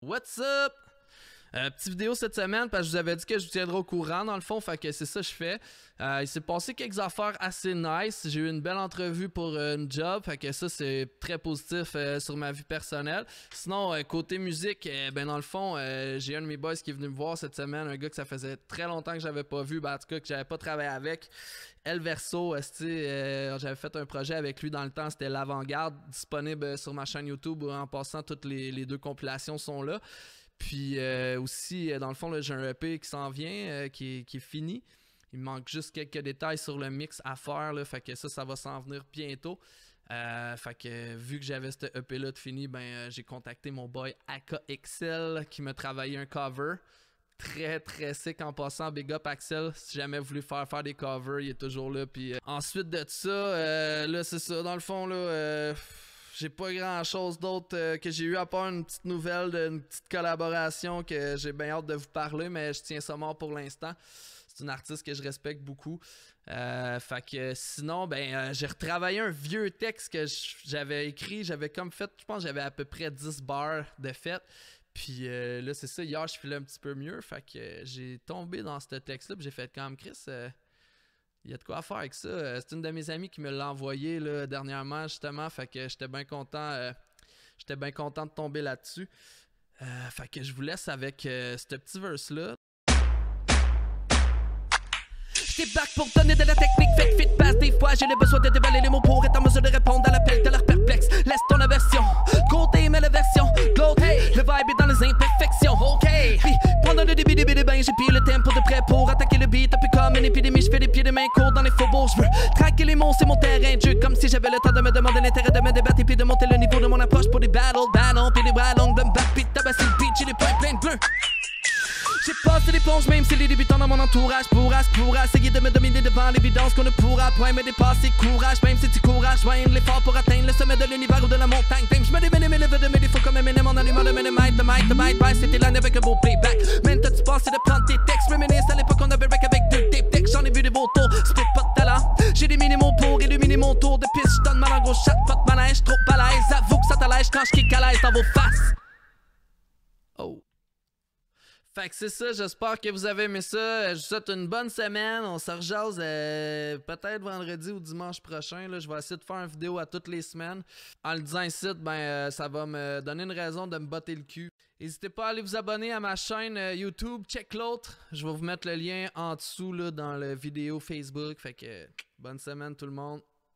What's up? Petite vidéo cette semaine parce que je vous avais dit que je vous tiendrais au courant dans le fond, fait que c'est ça que je fais. Il s'est passé quelques affaires assez nice. J'ai eu une belle entrevue pour une job, fait que ça c'est très positif sur ma vie personnelle. Sinon, côté musique, ben dans le fond, j'ai un de mes boys qui est venu me voir cette semaine, un gars que ça faisait très longtemps que j'avais pas vu, ben en tout cas que j'avais pas travaillé avec. El Verso, j'avais fait un projet avec lui dans le temps, c'était l'Avant-Garde, disponible sur ma chaîne YouTube. En passant, toutes les deux compilations sont là. Puis aussi, dans le fond, là, j'ai un EP qui s'en vient, qui est fini. Il me manque juste quelques détails sur le mix à faire, là, fait que ça va s'en venir bientôt. Fait que vu que j'avais ce EP-là de fini, ben j'ai contacté mon boy AKXL qui m'a travaillé un cover. Très très sick en passant, big up Axel, si jamais vous voulez faire des covers, il est toujours là. Puis ensuite de ça, là c'est ça, dans le fond là, j'ai pas grand chose d'autre que j'ai eu à part une petite nouvelle d'une petite collaboration que j'ai bien hâte de vous parler, mais je tiens ça mort pour l'instant. C'est une artiste que je respecte beaucoup. Fait que sinon, ben j'ai retravaillé un vieux texte que j'avais écrit. J'avais comme fait, je pense que j'avais à peu près 10 bars de fait. Puis là, c'est ça, hier, je filais un petit peu mieux. Fait que j'ai tombé dans ce texte-là. Puis j'ai fait comme Chris, il y a de quoi faire avec ça. C'est une de mes amies qui me l'a envoyé là, dernièrement, justement. Fait que j'étais bien content. J'étais bien content de tomber là-dessus. Fait que je vous laisse avec ce petit verse-là. J'étais back pour donner de la technique, fait fit passe. Des fois j'ai le besoin de déballer les mots pour être en mesure de répondre à l'appel de leur perplexe. Laisse ton aversion, côté mais la version l'autre, hey. Le vibe est dans les imperfections, ok. Puis pendant le début des bains, j'ai pris le tempo de près pour attaquer le beat. Un peu comme une épidémie, je fais des pieds de main courts dans les faubourgs. Je veux traquer les mots, c'est mon terrain de jeu. Comme si j'avais le temps de me demander l'intérêt de me débattre et puis de monter le niveau de mon approche pour des battles, puis des bras longs de me battre, puis tabasser le beat, j'ai les points pleins de bleu. J'ai passé l'éponge même si les débutants dans mon entourage pourra essayer de me dominer devant l'évidence qu'on ne pourra point me dépasser. Courage même si tu courage, joindre l'effort pour atteindre le sommet de l'univers ou de la montagne. Je me démène mes lèvres de mes défauts comme Eminem en allumant le mic, c'était l'année avec un beau playback. Man, t'as-tu pensé de prendre tes textes? Reminisce à l'époque on avait rec avec deux tape decks. J'en ai vu des beaux tours, split pas de talent. J'ai des mini-mots pour illuminer mon tour de piste. J'donne mal en gros chat, pas de manège, trop balèze. Avoue que ça t'allège quand j'kick à l'aise dans vos faces. Oh. Fait que c'est ça, j'espère que vous avez aimé ça. Je vous souhaite une bonne semaine. On se rejase peut-être vendredi ou dimanche prochain. Là. Je vais essayer de faire une vidéo à toutes les semaines. En le disant ici, ben, ça va me donner une raison de me botter le cul. N'hésitez pas à aller vous abonner à ma chaîne YouTube, check l'autre. Je vais vous mettre le lien en dessous là, dans la vidéo Facebook. Fait que bonne semaine tout le monde.